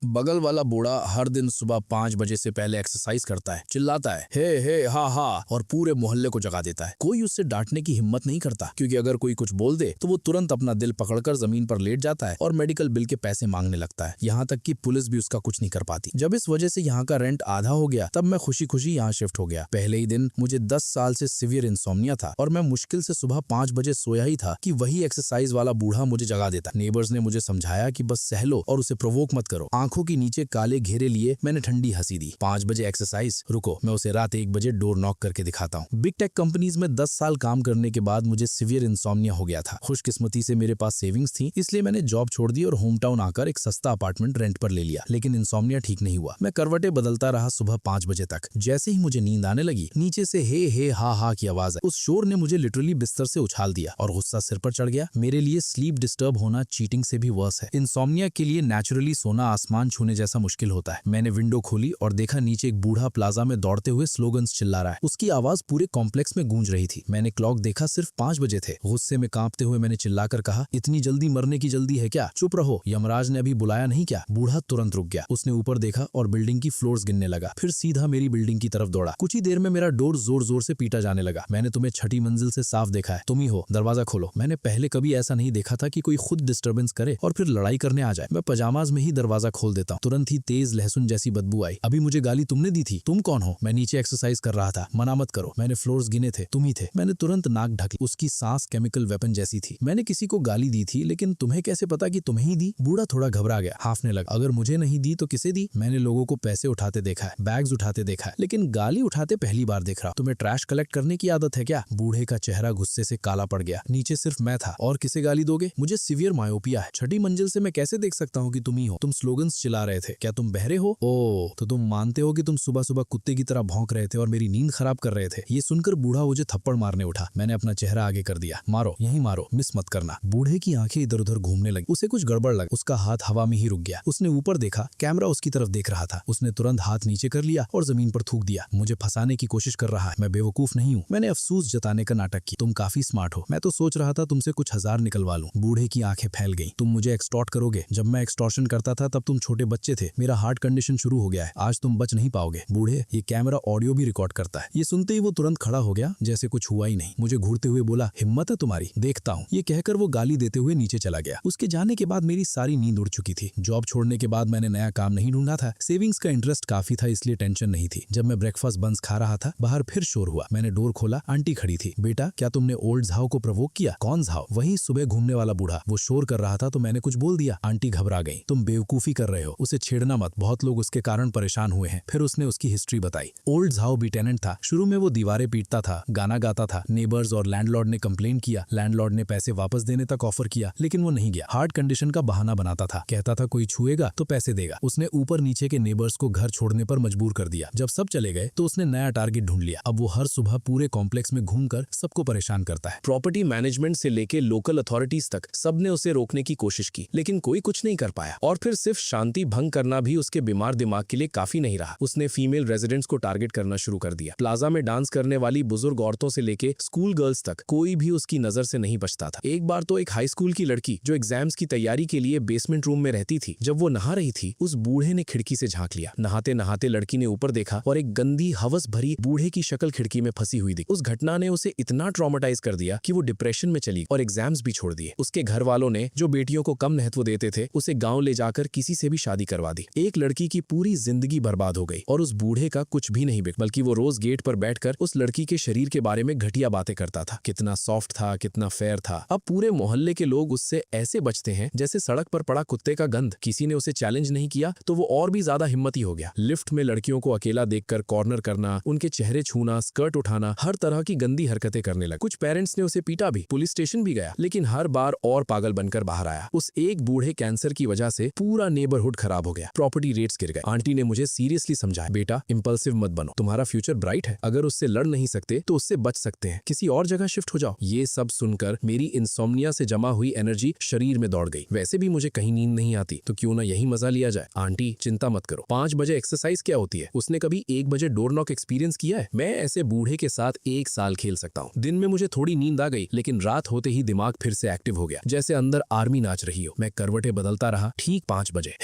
बगल वाला बूढ़ा हर दिन सुबह 5 बजे से पहले एक्सरसाइज करता है, चिल्लाता है हे हा हा और पूरे मोहल्ले को जगा देता है। कोई उससे डांटने की हिम्मत नहीं करता, क्योंकि अगर कोई कुछ बोल दे तो वो तुरंत अपना दिल पकड़कर जमीन पर लेट जाता है और मेडिकल बिल के पैसे मांगने लगता है। यहाँ तक कि पुलिस भी उसका कुछ नहीं कर पाती। जब इस वजह से यहाँ का रेंट आधा हो गया, तब मैं खुशी खुशी यहाँ शिफ्ट हो गया। पहले ही दिन मुझे 10 साल से सीवियर इंसोम्निया था और मैं मुश्किल से सुबह 5 बजे सोया ही था कि वही एक्सरसाइज वाला बूढ़ा मुझे जगा देता। नेबर्स ने मुझे समझाया कि बस सह लो और उसे प्रोवोक मत करो। आंखों के नीचे काले घेरे लिए मैंने ठंडी हंसी दी। 5 बजे एक्सरसाइज, रुको मैं उसे रात 1 बजे डोर नॉक करके दिखाता हूँ। बिग टेक कंपनीज में 10 साल काम करने के बाद मुझे सीवियर इंसोम्निया हो गया था। खुशकिस्मती से मेरे पास सेविंग्स थी, इसलिए मैंने जॉब छोड़ दी और होम टाउन आकर एक सस्ता अपार्टमेंट रेंट पर ले लिया। लेकिन इंसोम्निया ठीक नहीं हुआ। मैं करवटें बदलता रहा सुबह 5 बजे तक। जैसे ही मुझे नींद आने लगी, नीचे से हे हा की आवाज आई। उस शोर ने मुझे लिटरली बिस्तर से उछाल दिया और गुस्सा सिर पर चढ़ गया। मेरे लिए स्लीप डिस्टर्ब होना चीटिंग से भी वर्स है। इंसोम्निया के लिए नेचुरली सोना आसमान छूने जैसा मुश्किल होता है। मैंने विंडो खोली और देखा नीचे एक बूढ़ा प्लाजा में दौड़ते हुए स्लोगन्स चिल्ला रहा है। उसकी आवाज पूरे कॉम्प्लेक्स में गूंज रही थी। मैंने क्लॉक देखा, सिर्फ 5 बजे थे। गुस्से में कांपते हुए मैंने चिल्लाकर कहा, इतनी जल्दी मरने की जल्दी है क्या? चुप रहो, यमराज ने अभी बुलाया नहीं क्या? बूढ़ा तुरंत रुक गया। उसने ऊपर देखा और बिल्डिंग की फ्लोर्स गिनने लगा, फिर सीधा मेरी बिल्डिंग की तरफ दौड़ा। कुछ ही देर में मेरा डोर जोर जोर से पीटा जाने लगा। मैंने तुम्हें छठी मंजिल से साफ देखा है, तुम ही हो, दरवाजा खोलो। मैंने पहले कभी ऐसा नहीं देखा था कि कोई खुद डिस्टर्बेंस करे और फिर लड़ाई करने आ जाए। मैं पजामाज में ही दरवाजा खोल देता हूँ। तुरंत ही तेज लहसुन जैसी बदबू आई। अभी मुझे गाली तुमने दी थी? तुम कौन हो? मैं नीचे एक्सरसाइज कर रहा था, मना मत करो। मैंने फ्लोर्स गिने थे, तुम ही थे। मैंने तुरंत नाक ढक ली। उसकी सांस केमिकल वेपन जैसी थी। मैंने किसी को गाली दी थी, लेकिन तुम्हें कैसे पता कि तुम्हें ही दी? बूढ़ा थोड़ा घबरा गया, हाफने लगा। अगर मुझे नहीं दी तो किसे दी? मैंने लोगों को पैसे उठाते देखा है, बैग्स उठाते देखा है, लेकिन गाली उठाते पहली बार देख रहा। तुम्हें ट्रैश कलेक्ट करने की आदत है क्या? बूढ़े का चेहरा गुस्से से काला पड़ गया। नीचे सिर्फ मैं था, और किसे गाली दोगे? मुझे सीवियर मायोपिया है। छठी मंजिल से मैं कैसे देख सकता हूँ कि तुम ही हो? तुम स्लोगन्स चिल्ला रहे थे, क्या तुम बहरे हो? ओ, तो तुम मानते हो कि तुम सुबह सुबह कुत्ते की तरह भौंक रहे थे और मेरी नींद खराब कर रहे थे। ये सुनकर बूढ़ा मुझे थप्पड़ मारने उठा। मैंने अपना चेहरा आगे कर दिया। मारो, यहीं मारो, मिस मत करना। बूढ़े की आंखें इधर उधर घूमने लगी। उसे कुछ गड़बड़ लगा। उसका हाथ हवा में ही रुक गया। उसने ऊपर देखा, कैमरा उसकी तरफ देख रहा था। उसने तुरंत हाथ नीचे कर लिया और जमीन पर थूक दिया। मुझे फंसाने की कोशिश कर रहा है। मैं बेवकूफ नहीं हूँ। मैंने अफसोस जताने का नाटक किया। तुम काफी स्मार्ट हो। मैं तो सोच रहा था तुमसे कुछ 1000 निकलवा लूं। बूढ़े की आंखें फैल गईं। तुम मुझे एक्सटॉर्ट करोगे? जब मैं एक्सटॉर्शन करता था तब तुम छोटे बच्चे थे। मेरा हार्ट कंडीशन शुरू हो गया है। आज तुम बच नहीं पाओगे। बूढ़े, ये कैमरा ऑडियो भी रिकॉर्ड करता है। ये सुनते ही वो तुरंत खड़ा हो गया, जैसे कुछ हुआ ही नहीं। मुझे घूरते हुए बोला, हिम्मत है तुम्हारी, देखता हूँ। ये कहकर वो गाली देते हुए नीचे चला गया। उसके जाने के बाद मेरी सारी नींद उड़ चुकी थी। जॉब छोड़ने के बाद मैंने नया काम नहीं ढूंढा था। सेविंग्स का इंटरेस्ट काफी था, इसलिए टेंशन नहीं थी। जब मैं ब्रेकफास्ट बंस खा रहा था, बाहर फिर शोर हुआ। मैंने डोर खोला, आंटी खड़ी थी। बेटा, क्या तुमने ओल्ड झाव को प्रवोक किया? कौन झाव? वही सुबह घूमने वाला बूढ़ा। वो शोर कर रहा था तो मैंने कुछ बोल दिया। आंटी घबरा गई। तुम बेवकूफी कर रहे हो, उसे छेड़ना मत, बहुत लोग उसके कारण परेशान हुए हैं। फिर उसने उसकी हिस्ट्री बताई। ओल्ड झाव भी टेनेंट था। शुरू में वो दीवारें पीटता था, गाना गाता था। नेबर्स और लैंडलॉर्ड ने कंप्लेन किया। लैंडलॉर्ड ने पैसे वापस देने तक ऑफर किया, लेकिन वो नहीं गया। हार्ट कंडीशन का बहाना बनाता था। कहता था कोई छुएगा तो पैसे देगा। उसने ऊपर नीचे के नेबर्स को घर छोड़ने पर मजबूर कर दिया। जब सब चले गए तो उसने नया टारगेट ढूंढ लिया। अब वो हर सुबह पूरे कॉम्प्लेक्स में घूमकर सबको परेशान करता है। प्रॉपर्टी मैनेजमेंट से लेके लोकल अथॉरिटीज तक सबने उसे रोकने की कोशिश की, लेकिन कोई कुछ नहीं कर पाया। और फिर सिर्फ शांति भंग करना भी उसके बीमार दिमाग के लिए काफी नहीं रहा। उसने फीमेल रेजिडेंट्स को टारगेट करना शुरू कर दिया। प्लाजा में डांस करने वाली बुजुर्ग औरतों से लेके स्कूल गर्ल्स तक कोई भी उसकी नजर से नहीं बचता था। एक बार तो एक हाई स्कूल की लड़की जो एग्जाम्स की तैयारी के लिए बेसमेंट रूम में रहती थी, जब वो नहा रही थी, उस बूढ़े ने खिड़की से झांक लिया। नहाते नहाते लड़की ने ऊपर देखा और एक गंदी हवस भरी बूढ़े की शक्ल खिड़की में फंसी हुई दिखी। उस घटना ने उसे इतना ट्रॉमेटाइज कर दिया कि वो डिप्रेशन में चली और एग्जाम्स भी छोड़ दिए। उसके घर वालों ने, जो बेटियों को कम महत्व देते थे, उसे गांव ले जाकर किसी से भी शादी करवा दी। एक लड़की की पूरी जिंदगी बर्बाद हो गई और उस बूढ़े का कुछ भी नहीं बिक, बल्कि वो रोज गेट पर बैठकर उस लड़की के शरीर के बारे में घटिया बातें करता था। कितना सॉफ्ट था, कितना फेयर था। अब पूरे मोहल्ले के लोग उससे ऐसे बचते हैं जैसे सड़क पर पड़ा कुत्ते का गंध। किसी ने उसे चैलेंज नहीं किया तो वो और भी ज्यादा हिम्मती हो गया। लिफ्ट में लड़कियों को अकेला देखकर कॉर्नर करना, उनके चेहरे छूना, स्कर्ट उठाना, हर तरह की गंदी हरकतें करने लगा। कुछ पेरेंट्स ने उसे पीटा भी, पुलिस स्टेशन भी गया, लेकिन हर बार और पागल बनकर बाहर आया। उस एक बूढ़े कैंसर की वजह से पूरा नेबरहुड खराब हो गया। प्रॉपर्टी रेट्स गिर गए। आंटी ने मुझे सीरियसली समझाया, बेटा इंपल्सिव मत बनो, तुम्हारा फ्यूचर ब्राइट है। अगर उससे लड़ नहीं सकते तो उससे बच सकते हैं, किसी और जगह शिफ्ट हो जाओ। ये सब सुनकर मेरी इंसोम्निया से जमा हुई एनर्जी शरीर में दौड़ गई। वैसे भी मुझे कहीं नींद नहीं आती, तो क्यों ना यही मजा लिया जाए। आंटी चिंता मत करो, 5 बजे एक्सरसाइज क्या होती है? उसने कभी 1 बजे डोर नॉक एक्सपीरियंस किया है? मैं ऐसे बूढ़े के साथ 1 साल खेल सकता हूँ। दिन में मुझे थोड़ी नींद आ गई, लेकिन रात होते ही दिमाग फिर से एक्टिव हो गया, जैसे अंदर आर्मी नाच रही हो। मैं करवटें बदलता रहा। ठीक 5 बजे।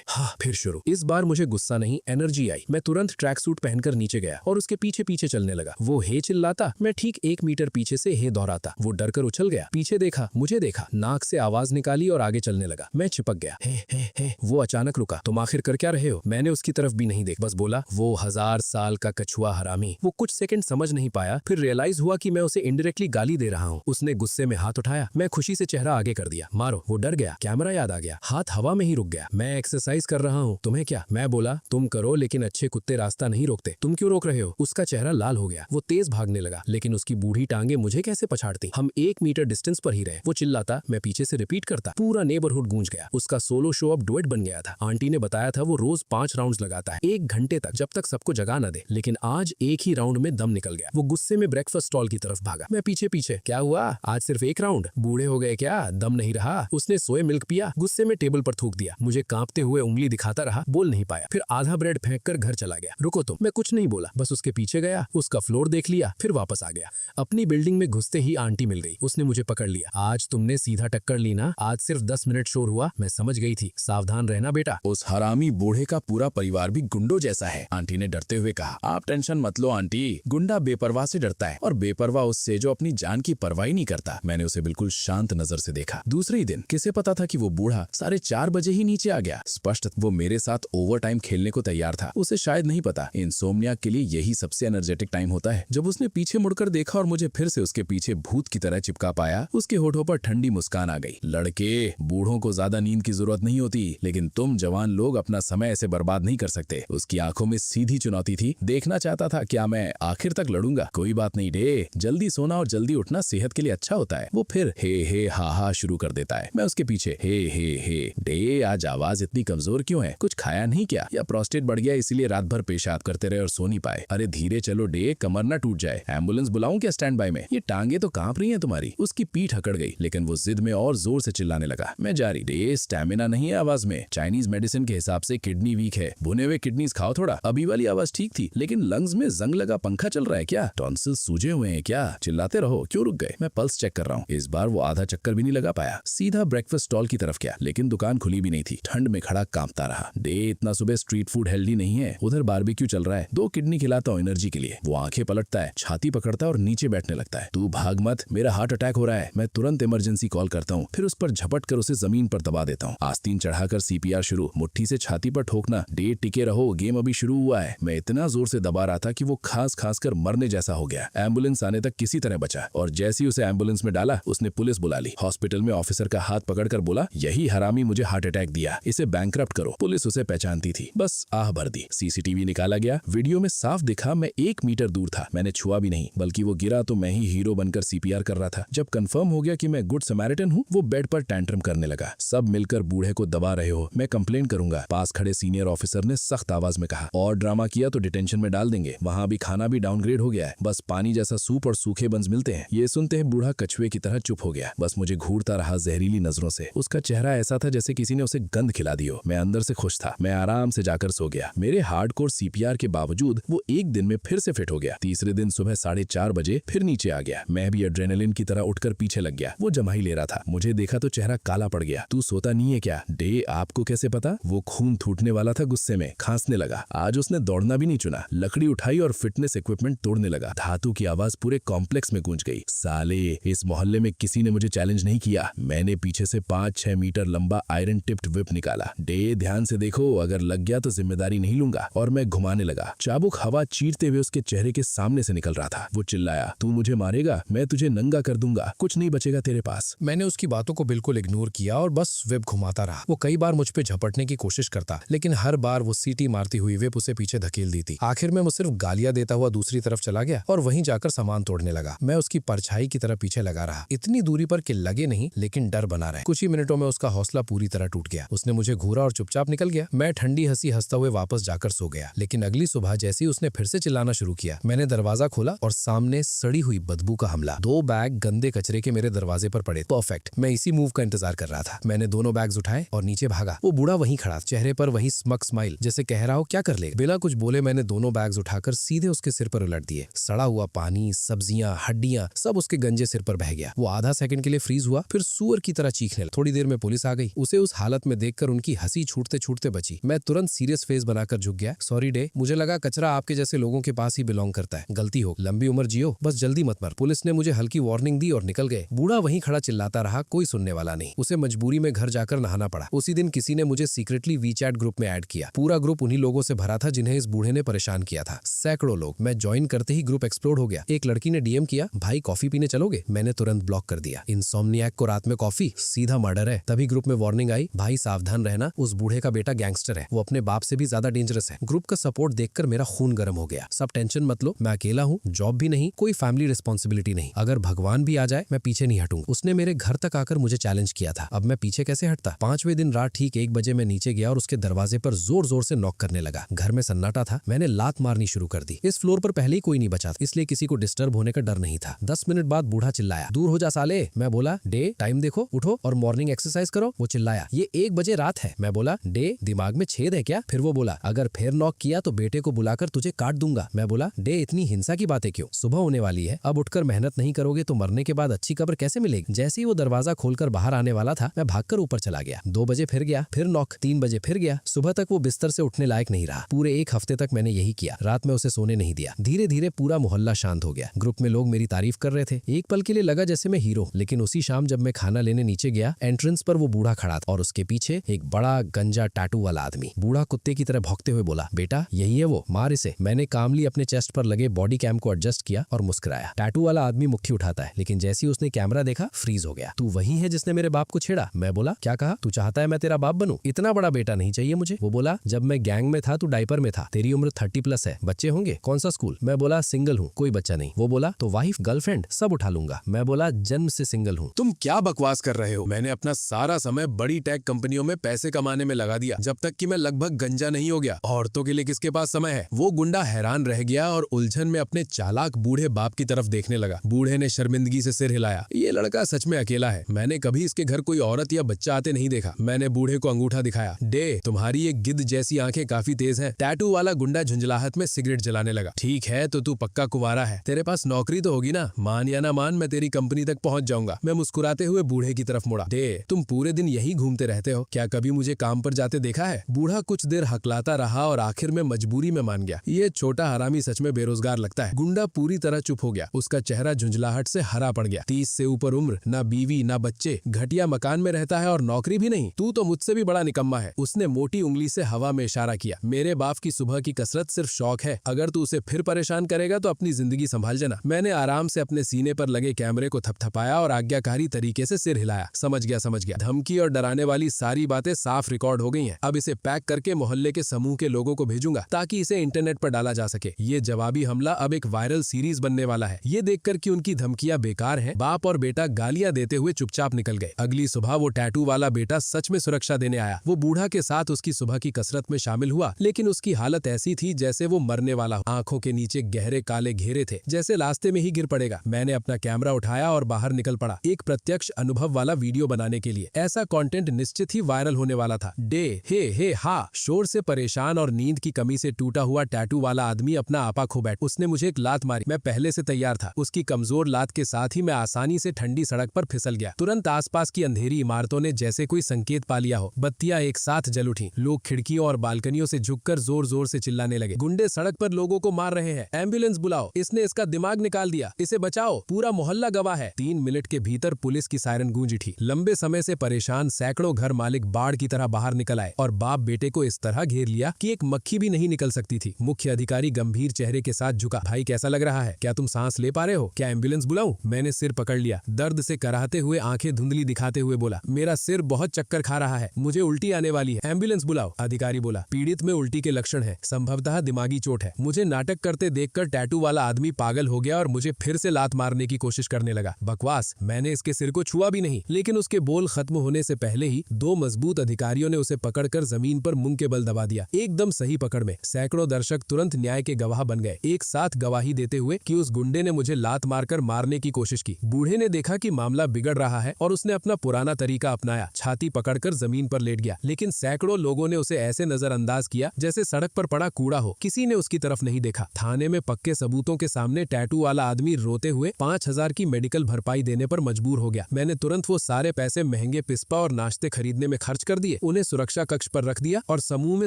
हाँ फिर शुरू। इस बार मुझे गुस्सा नहीं एनर्जी आई। मैं तुरंत ट्रैक सूट पहनकर नीचे गया और उसके पीछे पीछे चलने लगा। वो हे चिल्लाता, मैं ठीक 1 मीटर पीछे से हे दोहराता। वो डर कर उछल गया, पीछे देखा, मुझे देखा, नाक से आवाज निकाली और आगे चलने लगा। मैं चिपक गया। हे। वो अचानक रुका। तुम आखिर कर क्या रहे हो? मैंने उसकी तरफ भी नहीं देख, बस बोला, वो 1000 साल का कछुआ हरामी। वो कुछ सेकंड समझ नहीं पाया, फिर रियलाइज हुआ कि मैं उसे इनडायरेक्टली गाली दे रहा हूँ। उसने गुस्से में हाथ उठाया। मैं खुशी से चेहरा आगे कर दिया। मारो। वो डर गया, कैमरा याद आ गया, हाथ हवा में ही रुक गया। मैं एक्सरसाइज कर रहा हूँ, तुम्हें क्या? मैं बोला, तुम करो, लेकिन अच्छे कुत्ते रास्ता नहीं रोकते। तुम क्यों रोक रहे हो? उसका चेहरा लाल हो गया। वो तेज भागने लगा, लेकिन उसकी बूढ़ी टांगे मुझे कैसे पछाड़ती? हम 1 मीटर डिस्टेंस पर ही रहे। वो चिल्लाता, मैं पीछे से रिपीट करता। पूरा नेबरहुड गूंज गया। उसका सोलो शो अब डुएट बन गया था। आंटी ने बताया था वो रोज 5 राउंड्स लगाता है, 1 घंटे तक, जब तक सबको जगा न दे। लेकिन आज एक ही राउंड में दम निकल गया। वो गुस्से में ब्रेकफास्ट स्टॉल की तरफ भागा। मैं पीछे पीछे। क्या हुआ? आज सिर्फ 1 राउंड? बूढ़े हो गए क्या? दम नहीं रहा? उसने सोए मिल्क पिया, गुस्से में टेबल पर थूक दिया। मुझे कांपते हुए उंगली दिखाता रहा, बोल नहीं पाया। फिर आधा ब्रेड फेंक कर घर चला गया। रुको तुम। मैं कुछ नहीं बोला, बस उसके पीछे गया, उसका फ्लोर देख लिया, फिर वापस आ गया। अपनी बिल्डिंग में घुसते ही आंटी मिल गई। उसने मुझे पकड़ लिया। आज तुमने सीधा टक्कर ली ना? आज सिर्फ 10 मिनट शोर हुआ। मैं समझ गई थी, सावधान रहना बेटा। उस हरामी बूढ़े का पूरा परिवार भी गुंडों जैसा है, आंटी ने डरते हुए कहा। आप टेंशन मत लो आंटी, गुंडा बेपरवाह से डरता है और बेपरवाह उससे जो अपनी जान की परवाह ही नहीं करता। मैंने उसे बिल्कुल शांत नजर से देखा। दूसरे ही दिन किसे पता था कि वो बूढ़ा 4:30 बजे ही नीचे आ गया। स्पष्ट वो मेरे साथ ओवर टाइम खेलने को तैयार था। उसे शायद नहीं पता, इंसोम्नियाक के लिए यही सबसे एनर्जेटिक टाइम होता है। जब उसने पीछे मुड़कर देखा और मुझे फिर से उसके पीछे भूत की तरह चिपका पाया, उसके होठों पर ठंडी मुस्कान आ गई। लड़के, बूढ़ों को ज्यादा नींद की जरूरत नहीं होती, लेकिन तुम जवान लोग अपना समय ऐसे बर्बाद नहीं कर सकते। उसकी आंखों में सीधी चुनौती थी। देखना चाहता था क्या मैं आखिर तक लड़ूंगा। कोई बात नहीं डे, जल्दी सोना और जल्दी उठना सेहत के लिए अच्छा होता है। वो फिर हे हा शुरू कर देता है। मैं उसके पीछे हे डे, आज आवाज इतनी कमजोर क्यों है? कुछ खाया नहीं क्या? या प्रोस्टेट बढ़ गया इसीलिए रात भर पेशाब करते रहे और सो नहीं पाए? अरे धीरे चलो डे, कमर ना टूट जाए। एम्बुलेंस बुलाऊं क्या स्टैंड बाय में? ये टांगे तो कांप रही हैं तुम्हारी। उसकी पीठ अकड़ गई, लेकिन वो जिद में और जोर से चिल्लाने लगा। मैं जारी, डे स्टैमिना नहीं है आवाज में। चाइनीज मेडिसिन के हिसाब से किडनी वीक है, भुने हुए किडनीज खाओ थोड़ा। अभी वाली आवाज ठीक थी, लेकिन लंग्स में जंग लगा पंखा चल रहा है क्या? टॉन्सिल्स सूजे हुए हैं क्या? चिल्लाते रहो, क्यों रुक गए? मैं पल्स चेक कर रहा हूँ। इस बार वो आधा चक्कर भी नहीं लगा पाया। सीधा ब्रेकफास्ट स्टॉल की तरफ गया, लेकिन दुकान खुली भी नहीं थी। ठंड में खड़ा कांपता रहा। डे, इतना सुबह स्ट्रीट फूड हेल्दी नहीं है। उधर बारबेक्यू चल रहा है, 2 किडनी खिलाता हूँ एनर्जी के लिए। वो आंखें पलटता है, छाती पकड़ता है और नीचे बैठने लगता है। तू भाग मत, मेरा हार्ट अटैक हो रहा है। मैं तुरंत इमरजेंसी कॉल करता हूँ, फिर उस पर झपट कर उसे जमीन पर दबा देता हूँ। आस्तीन चढ़ाकर CPR शुरू, मुट्ठी से छाती पर ठोकना। डे टिके रहो, गेम अभी शुरू हुआ है। मैं इतना जोर से दबा रहा था कि वो खास कर मरने जैसा हो गया। एम्बुलेंस आने तक किसी तरह बचा, और जैसे ही उसे एम्बुलेंस में डाला, उसने पुलिस बुला ली। हॉस्पिटल में ऑफिसर का हाथ पकड़कर बोला, यही हरामी मुझे हार्ट अटैक दिया, इसे बैंकरप्ट करो। पुलिस उसे पहचानती थी, बस आह भर दी। CCTV निकाला गया। वीडियो में साफ दिखा मैं 1 मीटर दूर था। मैंने छुआ भी नहीं, बल्कि वो गिरा तो मैं ही हीरो बनकर CPR कर रहा था। जब कंफर्म हो गया कि मैं गुड समैरिटन हूँ, वो बेड पर टैंट्रम करने लगा। सब मिलकर बूढ़े को दबा रहे हो, मैं कंप्लेन करूंगा। पास खड़े सीनियर ऑफिसर ने सख्त आवाज में कहा, और ड्रामा किया तो डिटेंशन में डाल देंगे। वहाँ भी खाना भी डाउनग्रेड हो गया है, बस पानी जैसा सूप और सूखे बंस मिलते हैं। ये सुनते ही बूढ़ा कछुए की तरह चुप हो गया, बस मुझे घूरता रहा जहरीली नजरों से। उसका चेहरा ऐसा था जैसे किसी ने उसे गंध खिला दी हो। मैं अंदर से खुश था। मैं आराम से जाकर सो गया। मेरे हार्डकोर CPR के बावजूद वो एक दिन में फिर से फिट हो गया। तीसरे दिन सुबह 4:30 बजे फिर नीचे आ गया। मैं भी एड्रेनलिन की तरह उठकर पीछे लग गया। वो जमाई ले रहा था। मुझे देखा तो चेहरा काला पड़ गया। तू सोता नहीं है क्या? डे, आपको कैसे पता? वो खून थूटने वाला था गुस्से में, खांसने लगा। आज उसने दौड़ना भी नहीं चुना, लकड़ी उठाई और फिटनेस इक्विपमेंट तोड़ने लगा। धातु की आवाज पूरे कॉम्प्लेक्स में गूंज गई। साले, इस मोहल्ले में किसी ने मुझे चैलेंज नहीं किया। मैंने पीछे से 5-6 मीटर लंबा आयरन टिप्ड व्हिप निकाला। डे, ध्यान से देखो, अगर लग गया तो जिम्मेदारी नहीं लूंगा। और मैं घुमाने लगा। चाबुक हवा चीरते हुए उसके चेहरे के सामने से निकल रहा था। वो चिल्लाया, तू मुझे मारेगा? मैं तुझे नंगा कर दूंगा, कुछ नहीं बचेगा तेरे पास। मैंने उसकी बातों को बिल्कुल इग्नोर किया और बस व्हिप घुमाता रहा। वो कई बार मुझ पे झपटने की कोशिश करता, लेकिन हर बार वो सीटी मारती हुई व्हिप उसे पीछे धकेल दी थी। आखिर में वो सिर्फ गालियां देता हुआ दूसरी तरफ चला गया और वहीं जाकर सामान तोड़ने लगा। मैं उसकी परछाई की तरह पीछे लगा रहा, इतनी दूरी पर कि लगे नहीं लेकिन डर बना रहे। कुछ ही मिनटों में उसका हौसला पूरी तरह टूट गया। उसने मुझे घूरा और चुपचाप निकल गया। मैं ठंडी हंसी हंसता हुए वापस जाकर सो गया। लेकिन अगली सुबह जैसे ही उसने फिर से चिल्लाना शुरू किया, मैंने दरवाजा खोला और सामने सड़ी हुई बदबू का हमला। 2 बैग गंदे कचरे के मेरे दरवाजे पर पड़े। परफेक्ट, मैं इसी मूव का इंतजार कर रहा था। मैंने दोनों बैग्स उठाए और नीचे भागा। वो बूढ़ा वहीं खड़ा, चेहरे पर वही स्मक स्माइल, जैसे कह रहा हो क्या कर ले। बिना कुछ बोले मैंने दोनों बैग्स उठाकर सीधे उसके सिर पर उलट दिए। सड़ा हुआ पानी, सब्जियां, हड्डियां सब उसके गंजे सिर पर बह गया। वो आधा सेकंड के लिए फ्रीज हुआ, फिर सूअर की तरह चीखने लगा। थोड़ी देर में पुलिस आ गई। उसे उस हालत में देखकर देखकर उनकी हंसी छूटते छूटते बची। मैं तुरंत सीरियस फेस बनाकर झुक गया। सॉरी डे, मुझे लगा कचरा आपके जैसे लोगों के पास ही बिलोंग करता है। गलती हो, लंबी उम्र जियो, बस जल्दी मत मर। पुलिस ने मुझे हल्की वार्निंग दी और निकल गए। बूढ़ा वहीं खड़ा चिल्लाता रहा, कोई सुनने वाला नहीं। उसे मजबूरी में घर जाकर नहाना पड़ा। उसी दिन किसी ने मुझे सीक्रेटली वीचैट ग्रुप में ऐड किया। पूरा ग्रुप उन्हीं लोगों से भरा था जिन्हें इस बूढ़े ने परेशान किया था। सैकड़ों लोग। मैं ज्वाइन करते ही ग्रुप एक्सप्लोड हो गया। एक लड़की ने डीएम किया, भाई कॉफी पीने चलोगे? मैंने तुरंत ब्लॉक कर दिया। इंसोम्नियाक को रात में कॉफी, सीधा मर्डर है। तभी ग्रुप में वार्निंग आई, भाई सावधान रहना, उस बूढ़े का बेटा गैंगस्टर है, वो अपने बाप से भी ज्यादा डेंजरस है। ग्रुप का सपोर्ट देखकर मेरा खून गर्म हो गया। सब टेंशन मत लो, मैं अकेला हूँ, जॉब भी नहीं, कोई फैमिली रिस्पॉन्सिबिलिटी नहीं। अगर भगवान भी आ जाए मैं पीछे नहीं हटूंगा। उसने मेरे घर तक आकर मुझे चैलेंज किया था, अब मैं पीछे कैसे हटता। 5वें दिन रात ठीक 1 बजे मैं नीचे गया और उसके दरवाजे पर जोर जोर से नॉक करने लगा। घर में सन्नाटा था। मैंने लात मारनी शुरू कर दी। इस फ्लोर पर पहले ही कोई नहीं बचा था, इसलिए किसी को डिस्टर्ब होने का डर नहीं था। 10 मिनट बाद बूढ़ा चिल्लाया, दूर हो जा साले। मैं बोला, डे टाइम देखो, उठो और मॉर्निंग एक्सरसाइज करो। वो चिल्लाया, ये 1 बजे रात है। मैं बोला, डे दिमाग में छेद है क्या? फिर वो बोला, अगर फिर नॉक किया तो बेटे को बुलाकर तुझे काट दूंगा। मैं बोला, डे इतनी हिंसा की बातें क्यों? सुबह होने वाली है, अब उठकर मेहनत नहीं करोगे तो मरने के बाद अच्छी कब्र कैसे मिलेगी? जैसे ही वो दरवाजा खोलकर बाहर आने वाला था, मैं भागकर ऊपर चला गया। 2 बजे फिर गया, फिर नॉक, 3 बजे फिर गया। सुबह तक वो बिस्तर से उठने लायक नहीं रहा। पूरे 1 हफ्ते तक मैंने यही किया। रात में उसे सोने नहीं दिया। धीरे धीरे पूरा मोहल्ला शांत हो गया। ग्रुप में लोग मेरी तारीफ कर रहे थे। एक पल के लिए लगा जैसे मैं हीरो। लेकिन उसी शाम जब मैं खाना लेने नीचे गया, एंट्रेंस पर वो बूढ़ा खड़ा था और उसके पीछे एक बड़ा गंजा टैटू वाला आदमी। बूढ़ा कुत्ते की तरह भौंकते हुए बोला, बेटा यही है वो, मार इसे। मैंने कामली अपने चेस्ट पर लगे बॉडी कैम को एडजस्ट किया और मुस्कुराया। टैटू वाला आदमी मुट्ठी उठाता है, लेकिन जैसे ही उसने कैमरा देखा फ्रीज हो गया। तू वही है जिसने मेरे बाप को छेड़ा? मैं बोला, क्या कहा? तू चाहता है मैं तेरा बाप बनूं? इतना बड़ा बेटा नहीं चाहिए मुझे। वो बोला, जब मैं गैंग में था तू डायपर में था, तेरी उम्र 30+ है, बच्चे होंगे? कौन सा स्कूल? मैं बोला, सिंगल हूँ, कोई बच्चा नहीं। वो बोला, तो वाइफ गर्लफ्रेंड सब उठा लूंगा। मैं बोला, जन्म से सिंगल हूँ। तुम क्या बकवास कर रहे हो? मैंने अपना सारा समय बड़ी टेक कंपनियों में पैसे कमाने में लगा दिया, जब तक कि मैं लगभग गंजा नहीं हो गया। औरतों के लिए किसके पास समय है? वो गुंडा हैरान रह गया और उलझन में अपने चालाक बूढ़े बाप की तरफ देखने लगा। बूढ़े ने शर्मिंदगी से सिर हिलाया। ये लड़का सच में अकेला है, मैंने कभी इसके घर कोई औरत या बच्चा आते नहीं देखा। मैंने बूढ़े को अंगूठा दिखाया। डे, तुम्हारी ये गिद्ध जैसी आंखें काफी तेज हैं। टैटू वाला गुंडा झुंझलाहट में सिगरेट जलाने लगा। ठीक है, तो तू पक्का कुंवारा है, तेरे पास नौकरी तो होगी ना, मान या ना मान मैं तेरी कंपनी तक पहुंच जाऊंगा। मैं मुस्कुराते हुए बूढ़े की तरफ मुड़ा। डे, तुम पूरे दिन यही घूमते रहते हो, क्या कभी मुझे काम पर जाते देखा है? बूढ़ा कुछ देर हकलाता रहा और आखिर में मजबूरी में मान गया। ये छोटा हरामी सच में बेरोजगार लगता है। गुंडा पूरी तरह चुप हो गया। उसका चेहरा झुंझलाहट से हरा पड़ गया। 30 से ऊपर उम्र, ना बीवी ना बच्चे, घटिया मकान में रहता है और नौकरी भी नहीं। तू तो मुझसे भी बड़ा निकम्मा है। उसने मोटी उंगली से हवा में इशारा किया। मेरे बाप की सुबह की कसरत सिर्फ शौक है, अगर तू उसे फिर परेशान करेगा तो अपनी जिंदगी संभाल जाना। मैंने आराम से अपने सीने पर लगे कैमरे को थपथपाया और आज्ञाकारी तरीके से सिर हिलाया। समझ गया। धमकी और डराने वाली सारी बातें साफ रिकॉर्ड हो गई हैं। अब इसे पैक करके मोहल्ले के समूह के लोगों को भेजूंगा ताकि इसे इंटरनेट पर डाला जा सके। ये जवाबी हमला अब एक वायरल सीरीज बनने वाला है। ये देखकर कि उनकी धमकियां बेकार हैं, बाप और बेटा गालियां देते हुए चुपचाप निकल गए। अगली सुबह वो टैटू वाला बेटा सच में सुरक्षा देने आया। वो बूढ़ा के साथ उसकी सुबह की कसरत में शामिल हुआ, लेकिन उसकी हालत ऐसी थी जैसे वो मरने वाला हो। आंखों के नीचे गहरे काले घेरे थे, जैसे रास्ते में ही गिर पड़ेगा। मैंने अपना कैमरा उठाया और बाहर निकल पड़ा, एक प्रत्यक्ष अनुभव वाला वीडियो बनाने के लिए। ऐसा कंटेंट निश्चित ही वायरल होने वाला था। डे, हे हा, शोर से परेशान और नींद की कमी से टूटा हुआ टैटू वाला आदमी अपना आपा खो बैठ। उसने मुझे एक लात मारी। मैं पहले से तैयार था। उसकी कमजोर लात के साथ ही मैं आसानी से ठंडी सड़क पर फिसल गया। तुरंत आसपास की अंधेरी इमारतों ने जैसे कोई संकेत पा लिया हो। बत्तियां एक साथ जल उठी। लोग खिड़कियों और बालकनियों से झुककर जोर जोर से चिल्लाने लगे। गुंडे सड़क पर लोगों को मार रहे हैं, एम्बुलेंस बुलाओ, इसने इसका दिमाग निकाल दिया, इसे बचाओ, पूरा मोहल्ला गवाह है। 3 मिनट के भीतर पुलिस की सायरन गूंज उठी। लंबे समय से परेशान सैकड़ों घर मालिक बाढ़ की तरह बाहर निकल आए और बाप बेटे को इस तरह घेर लिया कि एक मक्खी भी नहीं निकल सकती थी। मुख्य अधिकारी गंभीर चेहरे के साथ झुका। भाई कैसा लग रहा है? क्या तुम सांस ले पा रहे हो? क्या एम्बुलेंस बुलाऊं? मैंने सिर पकड़ लिया। दर्द से कराहते हुए आंखें धुंधली दिखाते हुए बोला, मेरा सिर बहुत चक्कर खा रहा है, मुझे उल्टी आने वाली है, एम्बुलेंस बुलाओ। अधिकारी बोला, पीड़ित में उल्टी के लक्षण है, संभवतः दिमागी चोट है। मुझे नाटक करते देखकर टैटू वाला आदमी पागल हो गया और मुझे फिर से लात मारने की कोशिश करने लगा। बकवास, मैंने इसके सिर को छुआ भी नहीं। लेकिन उसके बोल खत्म होने से पहले ही 2 मजबूत अधिकारियों ने उसे पकड़कर जमीन पर मुंह के बल दबा दिया। एकदम सही पकड़ में। सैकड़ों दर्शक तुरंत न्याय के गवाह बन गए, एक साथ गवाही देते हुए कि उस गुंडे ने मुझे लात मारकर मारने की कोशिश की। बूढ़े ने देखा कि मामला बिगड़ रहा है और उसने अपना पुराना तरीका अपनाया, छाती पकड़कर जमीन पर लेट गया। लेकिन सैकड़ों लोगों ने उसे ऐसे नजरअंदाज किया जैसे सड़क पर पड़ा कूड़ा हो। किसी ने उसकी तरफ नहीं देखा। थाने में पक्के सबूतों के सामने टैटू वाला आदमी रोते हुए 5000 की मेडिकल भरपाई देने पर मजबूर हो गया। मैंने तुरंत वो सारे पैसे महंगे पिस्पा और नाश्ते खरीदने में खर्च खर्च कर दिए, उन्हें सुरक्षा कक्ष पर रख दिया और समूह में